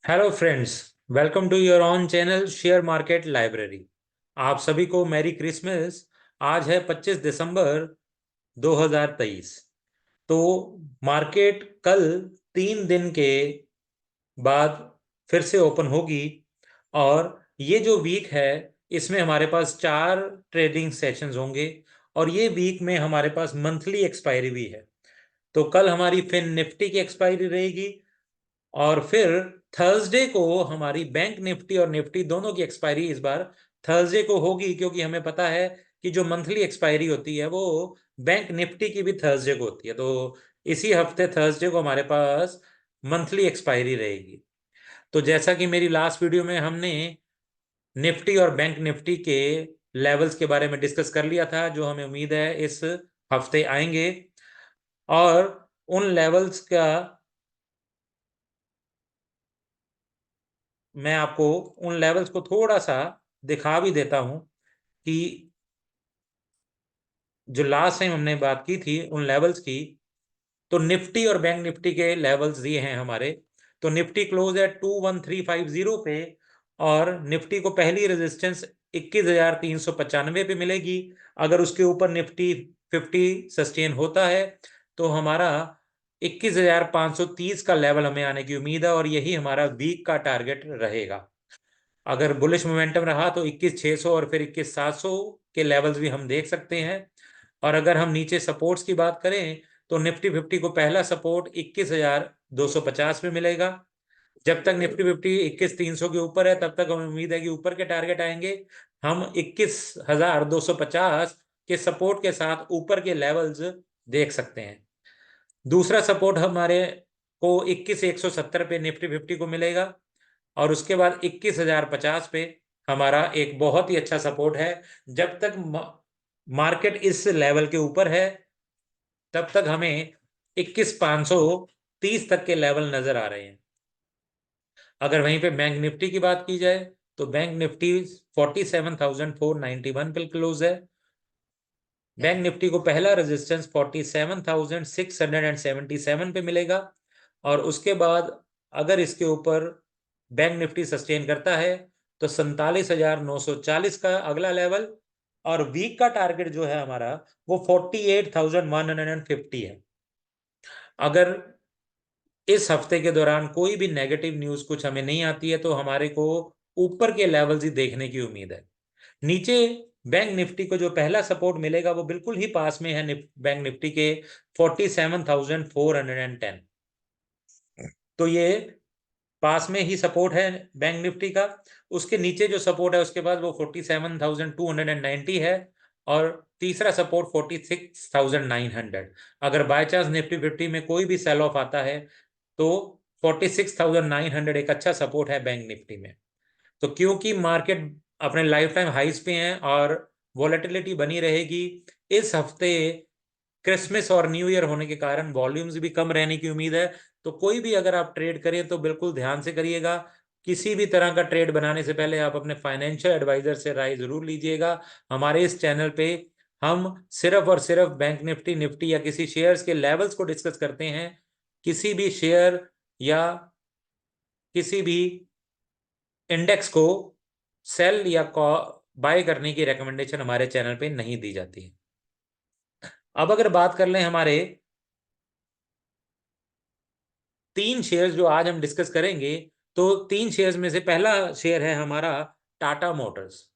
Hello friends. Welcome to your own channel share market library. आप सभी को merry Christmas. आज है 25 दिसंबर 2023। तो मार्केट कल 3 दिन के बाद फिर से ओपन होगी। और ये जो वीक है इसमें हमारे पास 4 ट्रेडिंग सेशंस होंगे। और ये वीक में हमारे पास मंथली एक्सपायरी भी है। तो कल हमारी फिन निफ्टी की एक्सपायरी रहेगी। और फिर थर्सडे को हमारी बैंक निफ्टी और निफ्टी दोनों की एक्सपायरी इस बार थर्सडे को होगी, क्योंकि हमें पता है कि जो मंथली एक्सपायरी होती है वो बैंक निफ्टी की भी थर्सडे को होती है। तो इसी हफ्ते थर्सडे को हमारे पास मंथली एक्सपायरी रहेगी। तो जैसा कि मेरी लास्ट वीडियो में हमने निफ्टी और बैंक निफ्टी के लेवल्स के बारे में डिस्कस कर लिया था, जो हमें उम्मीद है इस हफ्ते आएंगे। और उन लेवल्स का मैं आपको उन लेवल्स को थोड़ा सा दिखा भी देता हूं कि जो लास्ट टाइम हमने बात की थी उन लेवल्स की। तो निफ्टी और बैंक निफ्टी के लेवल्स दिए हैं हमारे। तो निफ्टी क्लोज है 21350 पे। और निफ्टी को पहली रेजिस्टेंस 21,395 पे मिलेगी। अगर उसके ऊपर निफ्टी 50 सस्टेन होता है तो हमारा 21,530 का लेवल हमें आने की उम्मीद है, और यही हमारा वीक का टारगेट रहेगा। अगर बुलिश मोमेंटम रहा तो 21,600 और फिर 21,700 के लेवल्स भी हम देख सकते हैं। और अगर हम नीचे सपोर्ट्स की बात करें तो निफ्टी फिफ्टी को पहला सपोर्ट 21,250 में मिलेगा। जब तक निफ्टी फिफ्टी 21,300 के ऊपर है तब तक हमें उम्मीद है कि ऊपर के टारगेट आएंगे। हम 21,250 के सपोर्ट के साथ ऊपर के लेवल्स देख सकते हैं। दूसरा सपोर्ट हमारे को 21,170 पे निफ्टी फिफ्टी को मिलेगा। और उसके बाद 21,050 पे हमारा एक बहुत ही अच्छा सपोर्ट है। जब तक मार्केट इस लेवल के ऊपर है तब तक हमें 21,530 तक के लेवल नजर आ रहे हैं। अगर वहीं पे बैंक निफ्टी की बात की जाए तो बैंक निफ्टी 47,491 पे क्लोज है। बैंक निफ्टी को पहला रेजिस्टेंस 47,677 पे मिलेगा। और उसके बाद अगर इसके ऊपर बैंक निफ्टी सस्टेन करता है तो 47,940 का अगला लेवल। और वीक का टारगेट जो है हमारा वो 48,150 है। अगर इस हफ्ते के दौरान कोई भी नेगेटिव न्यूज कुछ हमें नहीं आती है तो हमारे को ऊपर के लेवल्स ही देखने की उम्मीद है। नीचे बैंक निफ्टी को जो पहला सपोर्ट मिलेगा वो बिल्कुल ही पास में है बैंक निफ्टी के 47,410। तो ये पास में ही सपोर्ट है बैंक निफ्टी का। उसके नीचे जो सपोर्ट है उसके बाद वो 47,290 है। और तीसरा सपोर्ट 46,900। अगर बाय चांस निफ्टी फिफ्टी में कोई भी सेल ऑफ आता है तो 46,900 एक अच्छा सपोर्ट है बैंक निफ्टी में। तो क्योंकि मार्केट अपने लाइफ टाइम हाइस पे हैं और वॉलेटिलिटी बनी रहेगी, इस हफ्ते क्रिसमस और न्यू ईयर होने के कारण वॉल्यूम्स भी कम रहने की उम्मीद है। तो कोई भी अगर आप ट्रेड करें तो बिल्कुल ध्यान से करिएगा। किसी भी तरह का ट्रेड बनाने से पहले आप अपने फाइनेंशियल एडवाइजर से राय जरूर लीजिएगा। हमारे इस चैनल पे हम सिर्फ और सिर्फ बैंक निफ्टी निफ्टी या किसी शेयर्स के लेवल्स को डिस्कस करते हैं। किसी भी शेयर या किसी भी इंडेक्स को सेल या बाय करने की रिकमेंडेशन हमारे चैनल पे नहीं दी जाती है। अब अगर बात कर लें हमारे 3 शेयर्स जो आज हम डिस्कस करेंगे, तो 3 शेयर्स में से पहला शेयर है हमारा टाटा मोटर्स।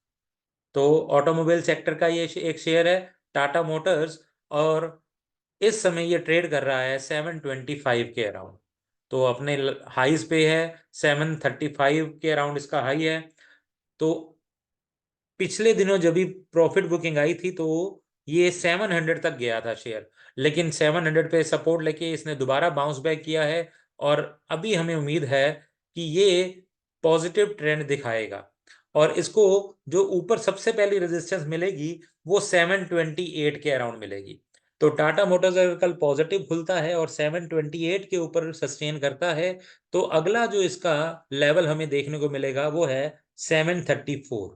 तो ऑटोमोबाइल सेक्टर का ये एक शेयर है टाटा मोटर्स। और इस समय ये ट्रेड कर रहा है 725 के अराउंड। तो अपने हाईज पे है, 735 के अराउंड इसका हाई है। तो पिछले दिनों जब भी प्रॉफिट बुकिंग आई थी तो ये 700 तक गया था शेयर। लेकिन 700 पे सपोर्ट लेके इसने दोबारा बाउंस बैक किया है। और अभी हमें उम्मीद है कि ये पॉजिटिव ट्रेंड दिखाएगा। और इसको जो ऊपर सबसे पहली रेजिस्टेंस मिलेगी वो 728 के अराउंड मिलेगी। तो टाटा मोटर्स अगर कल पॉजिटिव खुलता है और 728 के ऊपर सस्टेन करता है तो अगला जो इसका लेवल हमें देखने को मिलेगा वो है 734।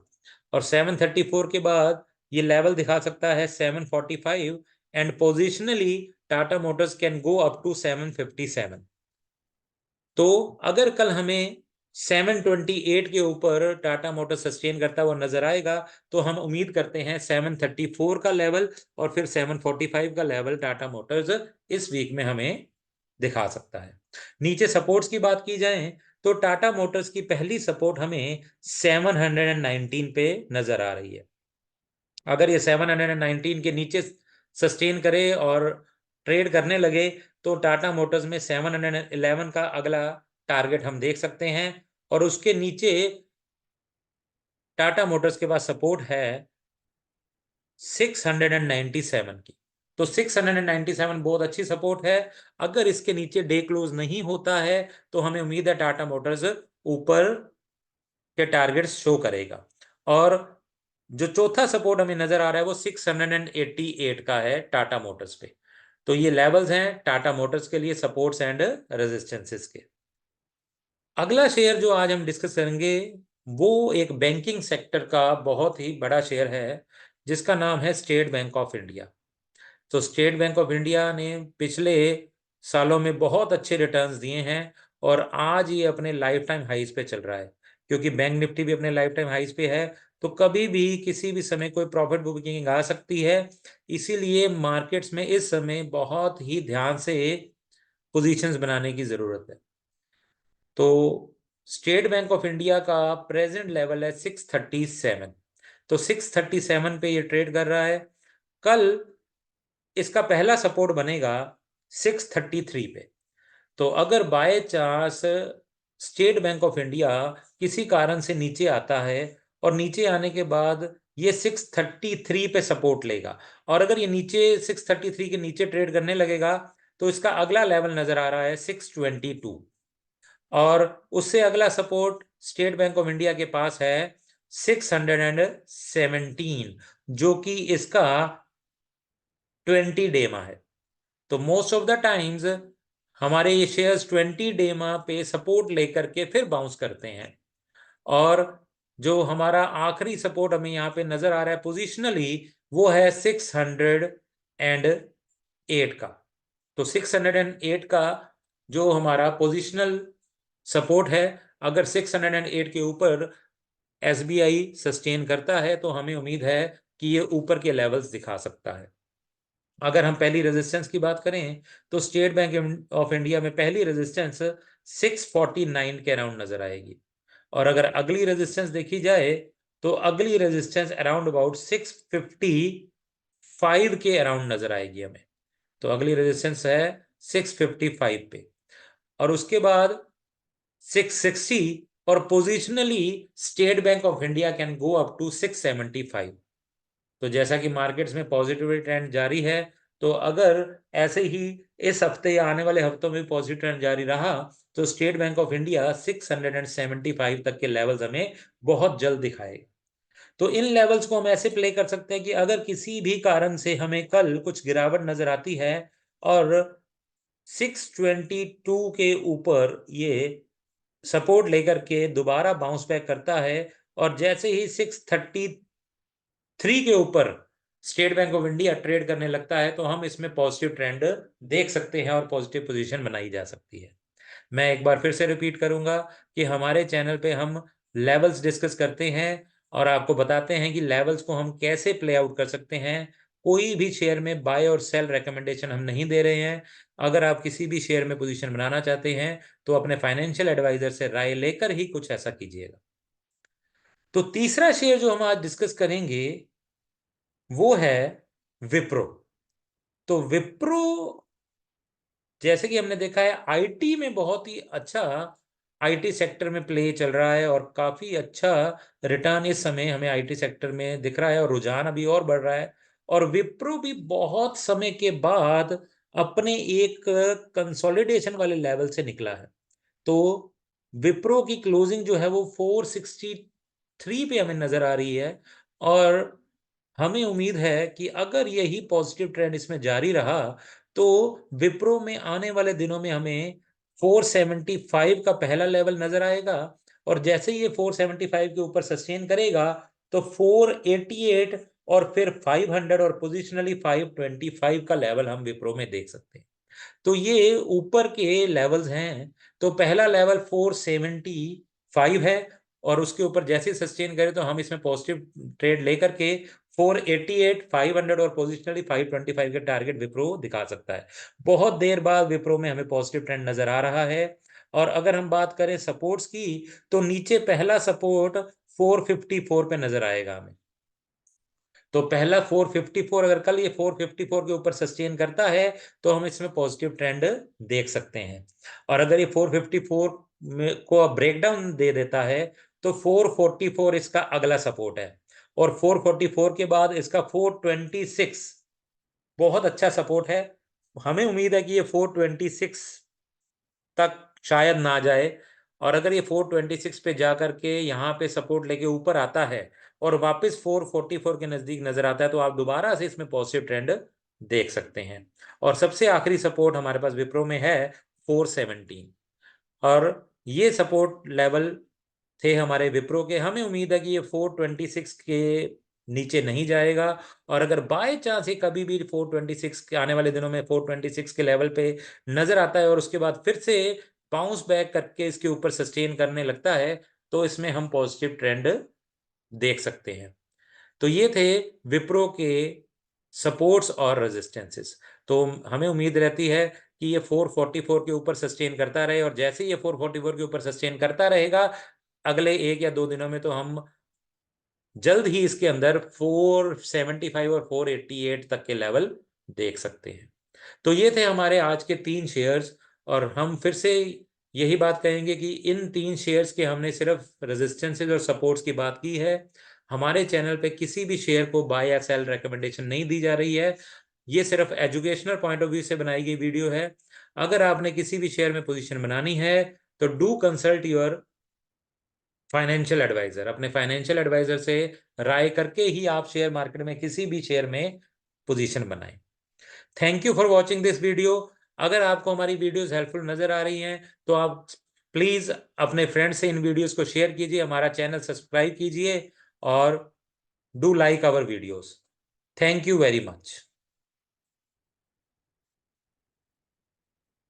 और 734 के बाद ये लेवल दिखा सकता है 745। And positionally Tata Motors can go up to 757। तो अगर कल हमें 728 के ऊपर टाटा मोटर्स सस्टेन करता हुआ नजर आएगा, तो हम उम्मीद करते हैं 734 का लेवल और फिर 745 का लेवल टाटा मोटर्स इस वीक में हमें दिखा सकता है। नीचे सपोर्ट्स की बात की जाए तो टाटा मोटर्स की पहली सपोर्ट हमें 719 पे नजर आ रही है। अगर ये 719 के नीचे सस्टेन करे और ट्रेड करने लगे तो टाटा मोटर्स में 711 का अगला टारगेट हम देख सकते हैं, और उसके नीचे टाटा मोटर्स के पास सपोर्ट है 697 की। तो 697 बहुत अच्छी सपोर्ट है। अगर इसके नीचे डे क्लोज नहीं होता है तो हमें उम्मीद है टाटा मोटर्स ऊपर के टारगेट्स शो करेगा। और जो चौथा सपोर्ट हमें नजर आ रहा है वो 688 का है टाटा मोटर्स पे। तो ये लेवल्स हैं टाटा मोटर्स के लिए सपोर्ट्स एंड रेजिस्टेंसेस के। अगला शेयर जो आज हम डिस्कस करेंगे वो एक बैंकिंग सेक्टर का बहुत ही बड़ा शेयर है, जिसका नाम है स्टेट बैंक ऑफ इंडिया। तो स्टेट बैंक ऑफ इंडिया ने पिछले सालों में बहुत अच्छे रिटर्न्स दिए हैं और आज ये अपने लाइफ टाइम हाईज पे चल रहा है। क्योंकि बैंक निफ्टी भी अपने लाइफ टाइम हाईज पे है, तो कभी भी किसी भी समय कोई प्रॉफिट बुकिंग आ सकती है। इसीलिए मार्केट्स में इस समय बहुत ही ध्यान से पोजीशंस बनाने की जरूरत है। तो स्टेट बैंक ऑफ इंडिया का प्रेजेंट लेवल है 637। तो 637 पे ये ट्रेड कर रहा है। कल इसका पहला सपोर्ट बनेगा 633 पे। तो अगर by chance state Bank of India किसी कारण से नीचे आता है और नीचे आने के बाद ये 633 पे सपोर्ट लेगा, और अगर ये नीचे 633 के नीचे ट्रेड करने लगेगा तो इसका अगला लेवल नजर आ रहा है 622। और उससे अगला support state Bank of India के पास है 617, जो कि इसका 20 डेमा है। तो मोस्ट ऑफ द टाइम्स हमारे ये शेयर्स 20 डेमा पे सपोर्ट लेकर के फिर बाउंस करते हैं। और जो हमारा आखिरी सपोर्ट हमें यहाँ पे नजर आ रहा है पोजिशनली वो है 608 का। तो 608 का जो हमारा पोजिशनल सपोर्ट है, अगर 608 के ऊपर एसबीआई सस्टेन करता है तो हमें उम्मीद है कि ये ऊपर के लेवल्स दिखा सकता है। अगर हम पहली रेजिस्टेंस की बात करें तो स्टेट बैंक ऑफ इंडिया में पहली रेजिस्टेंस 649 के अराउंड नजर आएगी। और अगर अगली रेजिस्टेंस देखी जाए तो अगली रेजिस्टेंस अराउंड अबाउट 655 के अराउंड नजर आएगी हमें। तो अगली रेजिस्टेंस है 655 पे, और उसके बाद 660, और positionally State Bank of India can go up to 675। तो जैसा कि मार्केट्स में पॉजिटिव ट्रेंड जारी है, तो अगर ऐसे ही इस हफ्ते या आने वाले हफ्तों में पॉजिटिव ट्रेंड जारी रहा तो स्टेट बैंक ऑफ इंडिया 675 तक के लेवल्स हमें बहुत जल्द दिखाएगा। तो इन लेवल्स को हम ऐसे प्ले कर सकते हैं कि अगर किसी भी कारण से हमें कल कुछ गिरावट नजर आती है और 622 के ऊपर ये सपोर्ट लेकर के दोबारा बाउंस बैक करता है, और जैसे ही 633 के ऊपर state Bank of India trade करने लगता है तो हम इसमें पॉजिटिव ट्रेंड देख सकते हैं और पॉजिटिव पोजीशन बनाई जा सकती है। मैं एक बार फिर से रिपीट करूंगा कि हमारे चैनल पे हम लेवल्स डिस्कस करते हैं और आपको बताते हैं कि लेवल्स को हम कैसे प्ले आउट कर सकते हैं। कोई भी शेयर में बाय और सेल रेकमेंडेशन हम नहीं दे रहे हैं। अगर आप किसी भी शेयर में पोजीशन बनाना चाहते हैं तो अपने फाइनेंशियल एडवाइजर से राय लेकर ही कुछ ऐसा कीजिएगा। तो तीसरा शेयर जो हम आज डिस्कस करेंगे वो है विप्रो। तो विप्रो जैसे कि हमने देखा है आईटी में बहुत ही अच्छा आईटी सेक्टर में प्ले चल रहा है और काफी अच्छा रिटर्न इस समय हमें आईटी सेक्टर में दिख रहा है और रुझान अभी और बढ़ रहा है। और विप्रो भी बहुत समय के बाद अपने एक कंसोलिडेशन वाले लेवल से निकला है। तो विप्रो की क्लोजिंग जो है वो 463 पे हमें नजर आ रही है, और हमें उम्मीद है कि अगर यही पॉजिटिव ट्रेंड इसमें जारी रहा तो विप्रो में आने वाले दिनों में हमें 475 का पहला लेवल नजर आएगा, और जैसे ही ये 475 के ऊपर सस्टेन करेगा तो 488 और फिर 500 और पोजिशनली 525 का लेवल हम विप्रो में देख सकते हैं। तो ये ऊपर के लेवल्स हैं। तो पहला लेवल 470 5 है और उसके ऊपर जैसे सस्टेन करे तो हम इसमें पॉजिटिव ट्रेड लेकर के 488, 500 और पोजिशनली 525 के टारगेट विप्रो दिखा सकता है। बहुत देर बाद विप्रो में हमें पॉजिटिव ट्रेंड नजर आ रहा है। और अगर हम बात करें सपोर्ट्स की, तो नीचे पहला सपोर्ट 454 पे नजर आएगा हमें। तो पहला 454, अगर कल ये 454 के ऊपर सस्टेन करता है तो हम इसमें पॉजिटिव ट्रेंड देख सकते हैं। और अगर ये 454 को ब्रेकडाउन दे देता है तो 444 इसका अगला सपोर्ट है। और 444 के बाद इसका 426 बहुत अच्छा सपोर्ट है। हमें उम्मीद है कि ये 426 तक शायद ना जाए। और अगर ये 426 पे जा करके यहाँ पे सपोर्ट लेके ऊपर आता है और वापस 444 के नजदीक नजर आता है तो आप दोबारा से इसमें पॉजिटिव ट्रेंड देख सकते हैं। और सबसे आखिरी सपोर्ट हमारे पास विप्रो में है 417। और ये सपोर्ट लेवल थे हमारे विप्रो के। हमें उम्मीद है कि ये 426 के नीचे नहीं जाएगा। और अगर बाय चांस ये कभी भी 426 के आने वाले दिनों में 426 के लेवल पे नजर आता है और उसके बाद फिर से बाउंस बैक करके इसके ऊपर सस्टेन करने लगता है तो इसमें हम पॉजिटिव ट्रेंड देख सकते हैं। तो ये थे विप्रो के सपोर्ट्स और रेजिस्टेंसेस। तो हमें उम्मीद रहती है कि ये 444 के ऊपर सस्टेन करता रहे और जैसे ये 444 के ऊपर सस्टेन करता रहेगा अगले 1 या 2 दिनों में तो हम जल्द ही इसके अंदर 475 और 488 तक के लेवल देख सकते हैं। तो ये थे हमारे आज के 3 शेयर्स। और हम फिर से यही बात कहेंगे कि इन 3 शेयर्स के हमने सिर्फ रेजिस्टेंसेज और सपोर्ट्स की बात की है। हमारे चैनल पे किसी भी शेयर को बाय या सेल रिकमेंडेशन नहीं दी जा रही है। ये सिर्फ एजुकेशनल पॉइंट ऑफ व्यू से बनाई गई वीडियो है। अगर आपने किसी भी शेयर में पोजीशन बनानी है तो do consult your financial advisor. अपने फाइनेंशियल एडवाइजर से राय करके ही आप शेयर मार्केट में किसी भी शेयर में पोजीशन बनाएं। Thank you for watching this video. अगर आपको हमारी वीडियोस हेल्पफुल नजर आ रही हैं तो आप प्लीज अपने फ्रेंड से इन वीडियोस को शेयर कीजिए, हमारा चैनल सब्सक्राइब कीजिए और do like our videos. Thank you very much.